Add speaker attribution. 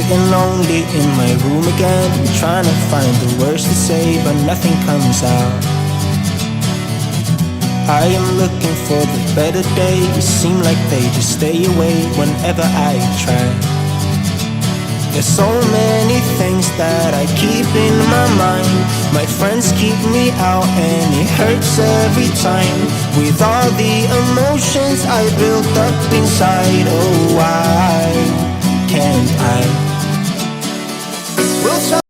Speaker 1: Sitting lonely in my room again, trying to find the words to say, but nothing comes out. I am looking for the better days, seem like they just stay away whenever I try. There's so many things that I keep in my mind. My friends keep me out and it hurts every time. With all the emotions I built up inside, oh why can't I? We'll